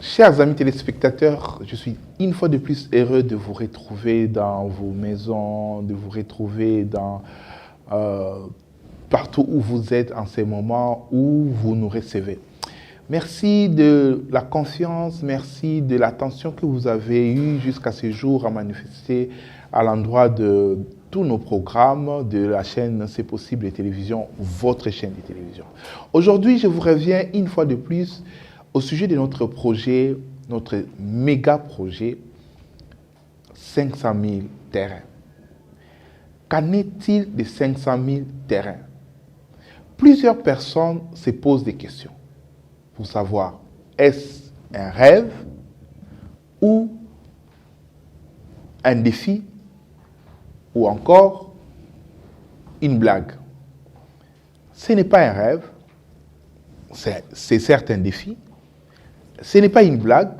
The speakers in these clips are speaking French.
Chers amis téléspectateurs, je suis une fois de plus heureux de vous retrouver dans vos maisons, de vous retrouver partout où vous êtes en ces moments où vous nous recevez. Merci de la confiance, merci de l'attention que vous avez eue jusqu'à ce jour à manifester à l'endroit de tous nos programmes de la chaîne C'est possible de télévision, votre chaîne de télévision. Aujourd'hui, je vous reviens une fois de plus au sujet de notre projet, notre méga projet, 500 000 terrains. Qu'en est-il de 500 000 terrains? Plusieurs personnes se posent des questions pour savoir, est-ce un rêve ou un défi ou encore une blague? Ce n'est pas un rêve, c'est certes un défi, ce n'est pas une blague.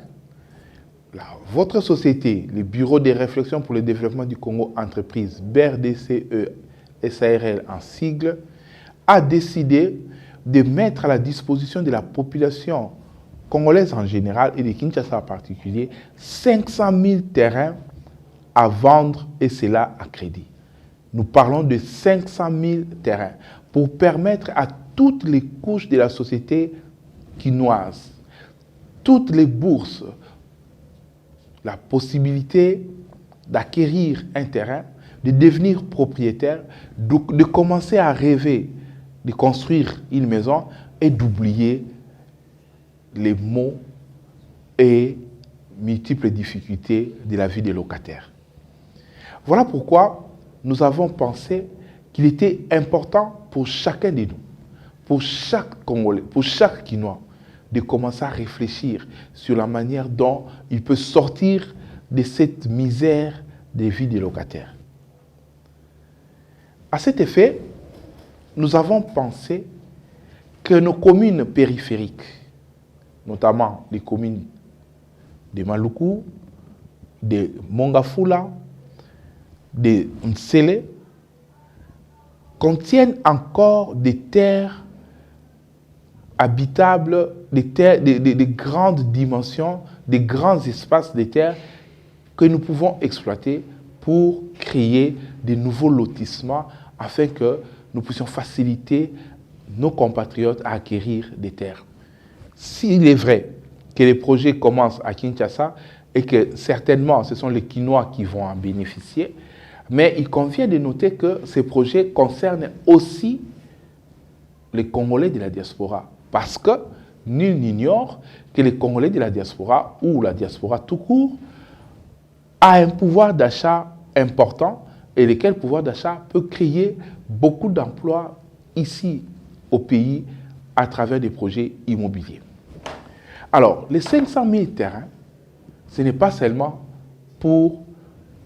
Votre société, le Bureau de réflexion pour le développement du Congo entreprise, BRDCE SARL en sigle, a décidé de mettre à la disposition de la population congolaise en général et de Kinshasa en particulier 500 000 terrains à vendre et cela à crédit. Nous parlons de 500 000 terrains pour permettre à toutes les couches de la société quinoise, toutes les bourses, la possibilité d'acquérir un terrain, de devenir propriétaire, de commencer à rêver de construire une maison et d'oublier les maux et multiples difficultés de la vie des locataires. Voilà pourquoi nous avons pensé qu'il était important pour chacun de nous, pour chaque Congolais, pour chaque Quinois, de commencer à réfléchir sur la manière dont il peut sortir de cette misère des vies des locataires. À cet effet, nous avons pensé que nos communes périphériques, notamment les communes de Maluku, de Mongafula, de Nsele, contiennent encore des terres habitables, des grandes dimensions, des grands espaces de terre que nous pouvons exploiter pour créer de nouveaux lotissements afin que nous puissions faciliter nos compatriotes à acquérir des terres. S'il est vrai que les projets commencent à Kinshasa et que certainement ce sont les Quinois qui vont en bénéficier, mais il convient de noter que ces projets concernent aussi les Congolais de la diaspora. Parce que nul n'ignore que les Congolais de la diaspora ou la diaspora tout court a un pouvoir d'achat important et lequel pouvoir d'achat peut créer beaucoup d'emplois ici au pays à travers des projets immobiliers. Alors, les 500 000 terrains, ce n'est pas seulement pour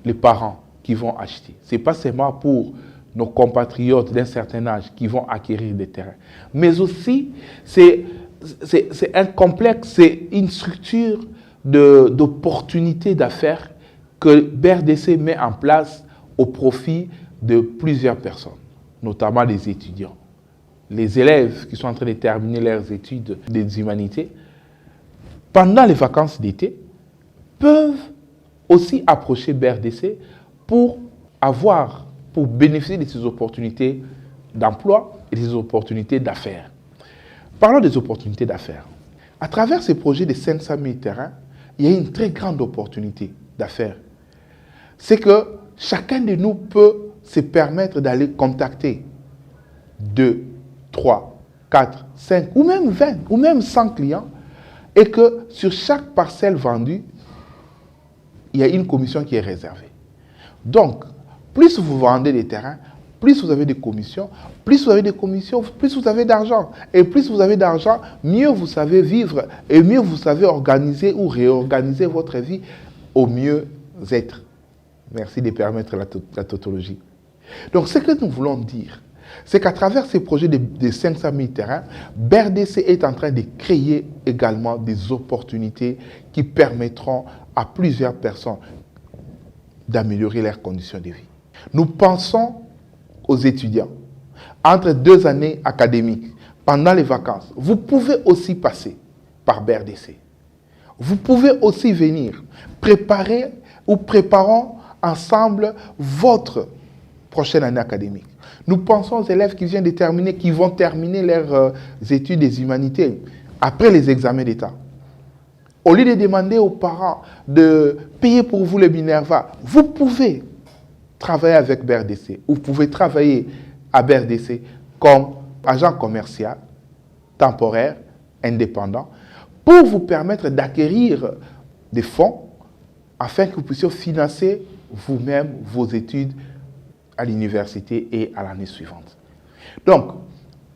les parents qui vont acheter. Ce n'est pas seulement pour nos compatriotes d'un certain âge qui vont acquérir des terrains. Mais aussi, c'est un complexe, c'est une structure d'opportunités d'affaires que BRDC met en place au profit de plusieurs personnes, notamment les étudiants. Les élèves qui sont en train de terminer leurs études des humanités, pendant les vacances d'été, peuvent aussi approcher BRDC pour bénéficier de ces opportunités d'emploi et des opportunités d'affaires. Parlons des opportunités d'affaires. À travers ces projets de 500 000 terrains, il y a une très grande opportunité d'affaires. C'est que chacun de nous peut se permettre d'aller contacter 2, 3, 4, 5 ou même 20 ou même 100 clients et que sur chaque parcelle vendue, il y a une commission qui est réservée. Donc, plus vous vendez des terrains, plus vous avez des commissions, plus vous avez des commissions, plus vous avez d'argent. Et plus vous avez d'argent, mieux vous savez vivre et mieux vous savez organiser ou réorganiser votre vie au mieux être. Merci de permettre la tautologie. Donc, ce que nous voulons dire, c'est qu'à travers ces projets de 500 000 terrains, BRDC est en train de créer également des opportunités qui permettront à plusieurs personnes d'améliorer leurs conditions de vie. Nous pensons aux étudiants. Entre 2 années académiques, pendant les vacances, vous pouvez aussi passer par BRDC. Vous pouvez aussi venir préparer ou préparons ensemble votre prochaine année académique. Nous pensons aux élèves qui viennent de terminer, qui vont terminer leurs études des humanités après les examens d'État. Au lieu de demander aux parents de payer pour vous le Minerva, vous pouvez travailler avec BRDC. Vous pouvez travailler à BRDC comme agent commercial, temporaire, indépendant, pour vous permettre d'acquérir des fonds afin que vous puissiez financer vous-même vos études à l'université et à l'année suivante. Donc,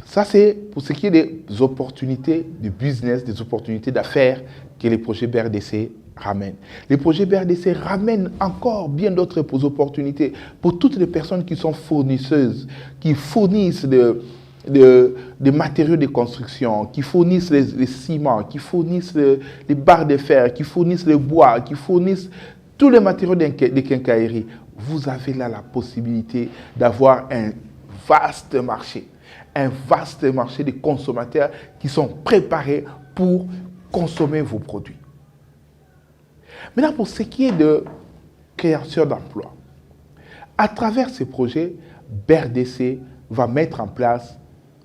ça c'est pour ce qui est des opportunités de business, des opportunités d'affaires que les projets BRDC ramènent. Les projets BRDC ramènent encore bien d'autres opportunités pour toutes les personnes qui sont fournisseuses, qui fournissent des matériaux de construction, qui fournissent les ciments, qui fournissent les barres de fer, qui fournissent le bois, qui fournissent tous les matériaux de quincaillerie. Vous avez là la possibilité d'avoir un vaste marché de consommateurs qui sont préparés pour consommer vos produits. Maintenant, pour ce qui est de création d'emplois, à travers ces projets, BRDC va mettre en place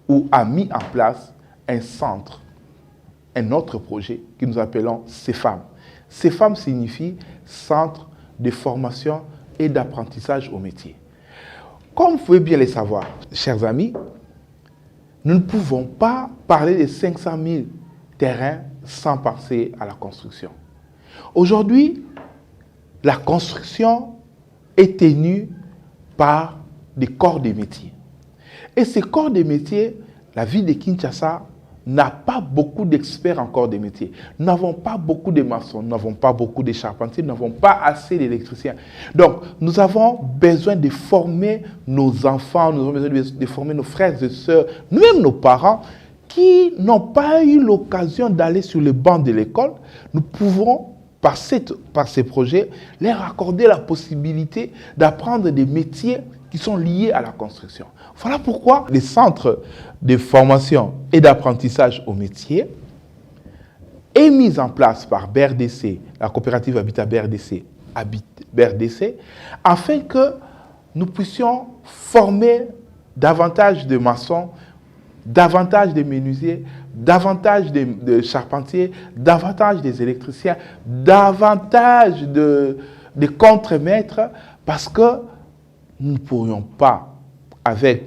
ou a mis en place un centre, un autre projet que nous appelons CEFAM. CEFAM signifie Centre de formation et d'apprentissage au métier. Comme vous pouvez bien le savoir, chers amis, nous ne pouvons pas parler de 500 000 terrains sans penser à la construction. Aujourd'hui, la construction est tenue par des corps de métiers. Et ces corps de métiers, la ville de Kinshasa n'a pas beaucoup d'experts en corps de métiers. Nous n'avons pas beaucoup de maçons, nous n'avons pas beaucoup de charpentiers, nous n'avons pas assez d'électriciens. Donc, nous avons besoin de former nos enfants, nous avons besoin de former nos frères et sœurs, même nos parents, qui n'ont pas eu l'occasion d'aller sur le banc de l'école. Nous pouvons, par ces projets, leur accorder la possibilité d'apprendre des métiers qui sont liés à la construction. Voilà pourquoi les centres de formation et d'apprentissage au métier est mis en place par BRDC, la coopérative Habitat BRDC, BRDC, afin que nous puissions former davantage de maçons, davantage de menuisiers, davantage de charpentiers, davantage des électriciens, davantage de contremaîtres, parce que nous ne pourrions pas, avec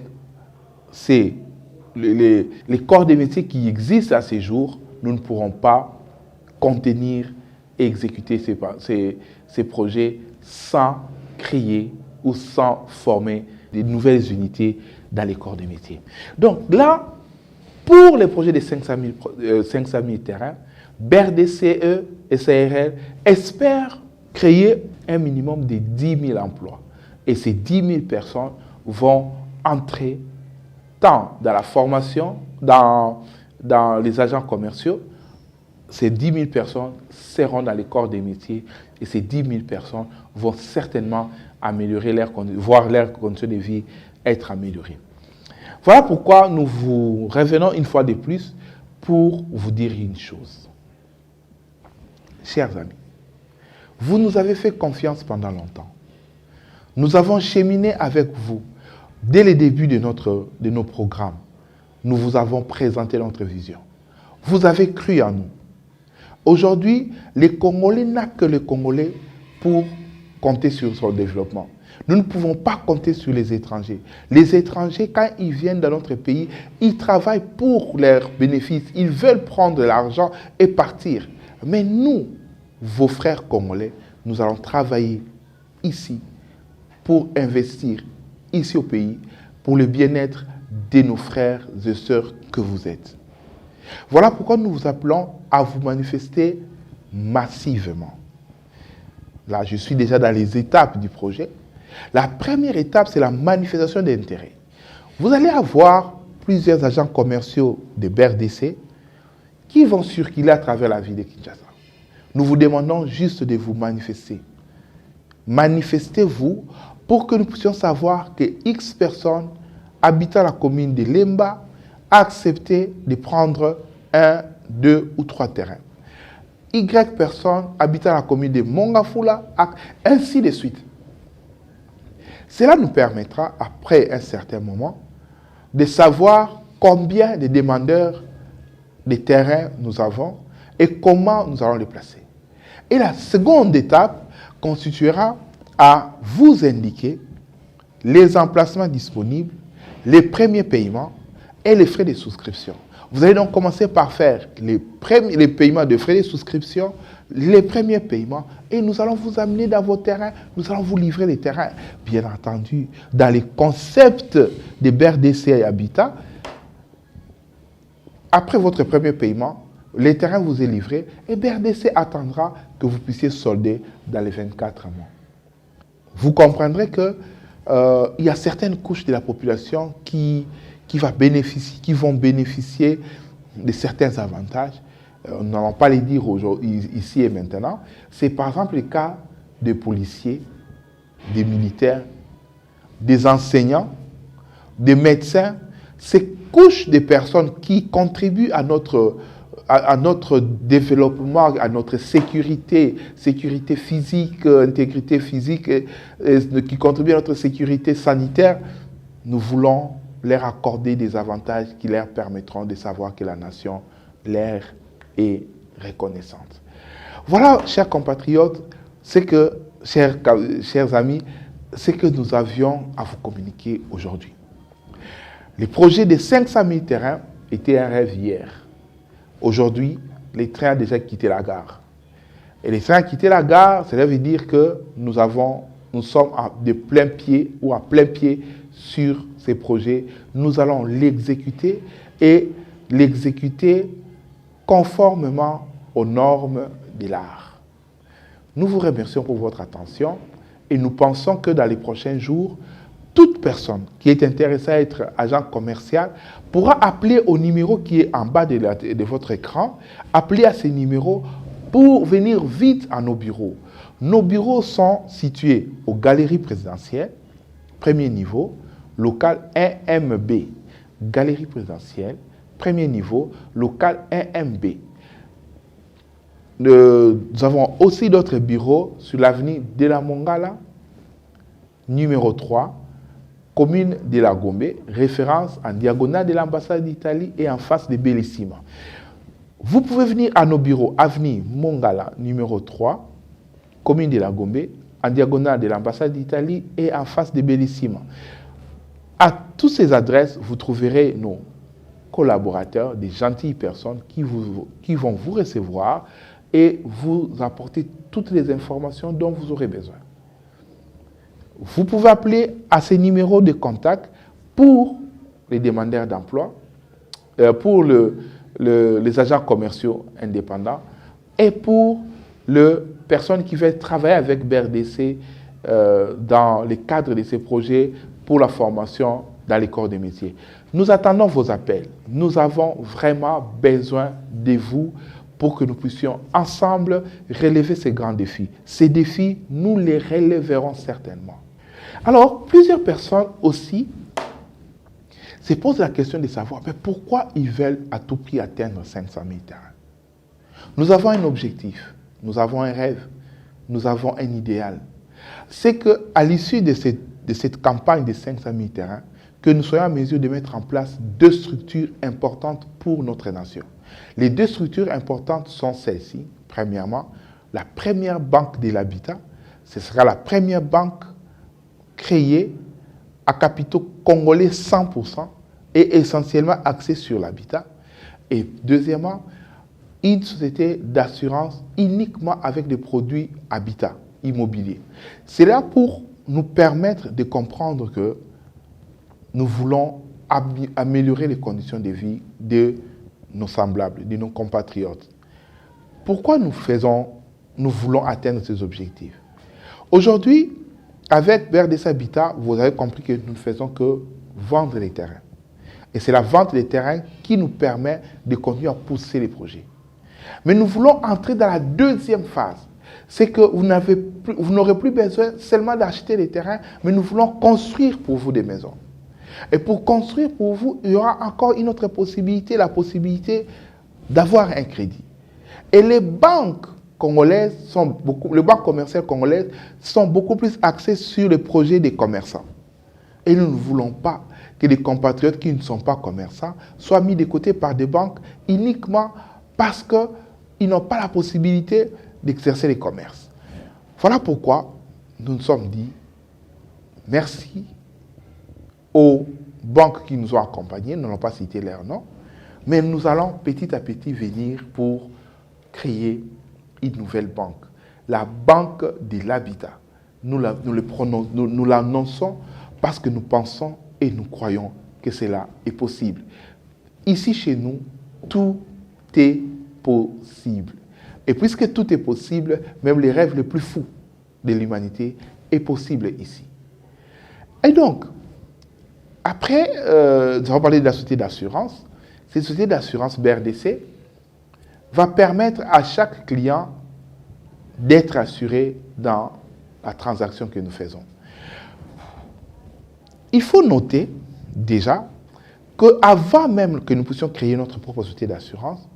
les corps de métiers qui existent à ces jours, nous ne pourrons pas contenir et exécuter ces projets sans créer ou sans former de nouvelles unités dans les corps de métiers. Donc là, pour les projets de 500 000 terrains, BRDCE et CRL espèrent créer un minimum de 10 000 emplois. Et ces 10 000 personnes vont entrer tant dans la formation, dans les agents commerciaux. Ces 10 000 personnes seront dans les corps des métiers et ces 10 000 personnes vont certainement améliorer voir leurs conditions de vie être améliorées. Voilà pourquoi nous vous revenons une fois de plus pour vous dire une chose. Chers amis, vous nous avez fait confiance pendant longtemps. Nous avons cheminé avec vous dès le début de nos programmes. Nous vous avons présenté notre vision. Vous avez cru en nous. Aujourd'hui, les Congolais n'ont que les Congolais pour compter sur son développement. Nous ne pouvons pas compter sur les étrangers. Les étrangers, quand ils viennent dans notre pays, ils travaillent pour leurs bénéfices. Ils veulent prendre l'argent et partir. Mais nous, vos frères congolais, nous allons travailler ici pour investir ici au pays, pour le bien-être de nos frères et sœurs que vous êtes. Voilà pourquoi nous vous appelons à vous manifester massivement. Là, je suis déjà dans les étapes du projet. La première étape, c'est la manifestation d'intérêt. Vous allez avoir plusieurs agents commerciaux de BRDC qui vont circuler à travers la ville de Kinshasa. Nous vous demandons juste de vous manifester. Manifestez-vous pour que nous puissions savoir que X personnes habitant la commune de Lemba a accepté de prendre 1, 2 ou 3 terrains. Y personne habitant la commune de Mongafula, ainsi de suite. Cela nous permettra, après un certain moment, de savoir combien de demandeurs de terrain nous avons et comment nous allons les placer. Et la seconde étape constituera à vous indiquer les emplacements disponibles, les premiers paiements et les frais de souscription. Vous allez donc commencer par faire les paiements de frais de souscription, les premiers paiements, et nous allons vous amener dans vos terrains, nous allons vous livrer les terrains. Bien entendu, dans les concepts de BRDC et Habitat, après votre premier paiement, les terrains vous est livré et BRDC attendra que vous puissiez solder dans les 24 mois. Vous comprendrez que il y a certaines couches de la population qui vont bénéficier de certains avantages. Nous n'allons pas les dire ici et maintenant. C'est par exemple le cas des policiers, des militaires, des enseignants, des médecins. Ces couches de personnes qui contribuent à notre développement, à notre sécurité physique, intégrité physique, qui contribuent à notre sécurité sanitaire, nous voulons leur accorder des avantages qui leur permettront de savoir que la nation leur est reconnaissante. Voilà, chers compatriotes, chers amis, ce que nous avions à vous communiquer aujourd'hui. Le projet de 500 000 terrains était un rêve hier. Aujourd'hui, les trains ont déjà quitté la gare. Et les trains ont quitté la gare, cela veut dire que nous sommes de plein pied ou à plein pied sur ces projets. Nous allons l'exécuter et l'exécuter conformément aux normes de l'art. Nous vous remercions pour votre attention et nous pensons que dans les prochains jours, toute personne qui est intéressée à être agent commercial pourra appeler au numéro qui est en bas de votre écran, appeler à ce numéro pour venir vite à nos bureaux. Nos bureaux sont situés aux Galeries présidentielles, premier niveau, local 1MB. Galerie présidentielle, premier niveau, local 1MB. Nous avons aussi d'autres bureaux sur l'avenue de la Mongala, numéro 3, commune de la Gombe, référence en diagonale de l'ambassade d'Italie et en face de Bellissima. Vous pouvez venir à nos bureaux, avenue Mongala, numéro 3, commune de la Gombe, en diagonale de l'ambassade d'Italie et en face de Bellissima. À toutes ces adresses, vous trouverez nos collaborateurs, des gentilles personnes qui vont vous recevoir et vous apporter toutes les informations dont vous aurez besoin. Vous pouvez appeler à ces numéros de contact pour les demandeurs d'emploi, pour les agents commerciaux indépendants et pour les personnes qui veulent travailler avec BRDC dans le cadre de ces projets pour la formation dans les corps des métiers. Nous attendons vos appels. Nous avons vraiment besoin de vous pour que nous puissions ensemble relever ces grands défis. Ces défis, nous les relèverons certainement. Alors, plusieurs personnes aussi se posent la question de savoir mais pourquoi ils veulent à tout prix atteindre 500 000 terrains. Nous avons un objectif, nous avons un rêve, nous avons un idéal. C'est qu'à l'issue de cette campagne de 500 000 terrains, que nous soyons en mesure de mettre en place 2 structures importantes pour notre nation. Les 2 structures importantes sont celles-ci. Premièrement, la première banque de l'habitat. Ce sera la première banque créée à capitaux congolais 100% et essentiellement axée sur l'habitat. Et deuxièmement, une société d'assurance uniquement avec des produits habitat, immobilier. C'est là pour nous permettre de comprendre que nous voulons améliorer les conditions de vie de nos semblables, de nos compatriotes. Pourquoi nous voulons atteindre ces objectifs? Aujourd'hui, avec BRDC Habitat, vous avez compris que nous ne faisons que vendre les terrains. Et c'est la vente des terrains qui nous permet de continuer à pousser les projets. Mais nous voulons entrer dans la deuxième phase. C'est que vous n'aurez plus besoin seulement d'acheter les terrains, mais nous voulons construire pour vous des maisons. Et pour construire pour vous, il y aura encore une autre possibilité, la possibilité d'avoir un crédit. Et les banques congolaises les banques commerciales congolaises sont beaucoup plus axées sur les projets des commerçants. Et nous ne voulons pas que les compatriotes qui ne sont pas commerçants soient mis de côté par des banques uniquement parce qu'ils n'ont pas la possibilité d'exercer les commerces. Voilà pourquoi nous nous sommes dit merci aux banques qui nous ont accompagnés, nous n'allons pas citer leur nom, mais nous allons petit à petit venir pour créer une nouvelle banque, la banque de l'habitat. Nous l'annonçons parce que nous pensons et nous croyons que cela est possible. Ici, chez nous, tout est possible. Et puisque tout est possible, même les rêves les plus fous de l'humanité est possible ici. Et donc, après, nous avons parlé de la société d'assurance. Cette société d'assurance BRDC va permettre à chaque client d'être assuré dans la transaction que nous faisons. Il faut noter déjà qu'avant même que nous puissions créer notre propre société d'assurance,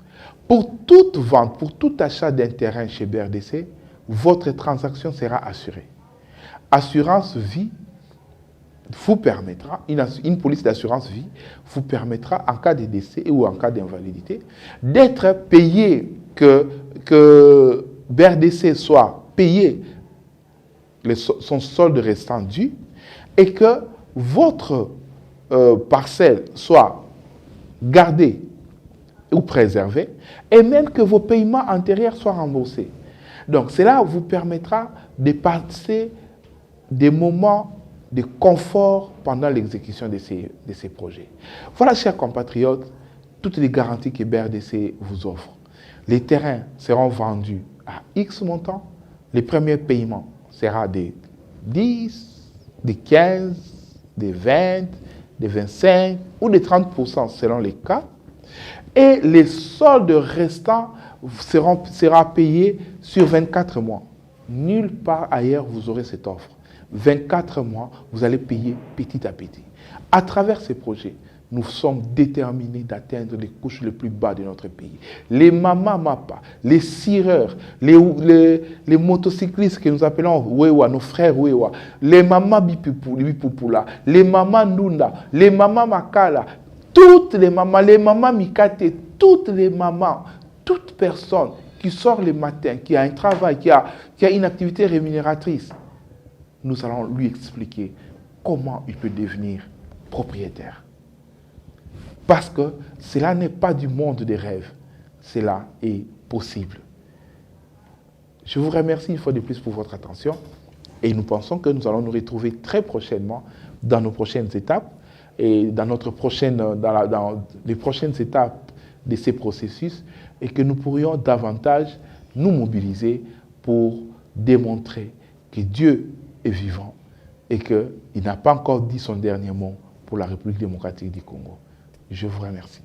pour toute vente, pour tout achat d'un terrain chez BRDC, votre transaction sera assurée. Assurance vie vous permettra, une police d'assurance vie vous permettra, en cas de décès ou en cas d'invalidité, d'être payé, que BRDC soit payé son solde restant dû et que votre parcelle soit gardée ou préservée et même que vos paiements antérieurs soient remboursés. Donc cela vous permettra de passer des moments de confort pendant l'exécution de ces projets. Voilà, chers compatriotes, toutes les garanties que BRDC vous offre. Les terrains seront vendus à X montant. Les premiers paiements seront des 10, des 15, des 20, des 25 ou des 30% selon les cas. Et les soldes restants seront payés sur 24 mois. Nulle part ailleurs vous aurez cette offre. 24 mois, vous allez payer petit à petit. À travers ces projets, nous sommes déterminés d'atteindre les couches les plus bas de notre pays. Les mamas mapa, les cireurs, les motocyclistes que nous appelons Wewa, nos frères Wewa, les mamas Bipupula, les mamas Nunda, les mamas Makala, toutes les mamas Mikate, toutes les mamans, toute personne qui sort le matin, qui a un travail, qui a une activité rémunératrice, nous allons lui expliquer comment il peut devenir propriétaire. Parce que cela n'est pas du monde des rêves, cela est possible. Je vous remercie une fois de plus pour votre attention et nous pensons que nous allons nous retrouver très prochainement dans nos prochaines étapes et dans les prochaines étapes de ces processus et que nous pourrions davantage nous mobiliser pour démontrer que Dieu est vivant et qu'il n'a pas encore dit son dernier mot pour la République démocratique du Congo. Je vous remercie.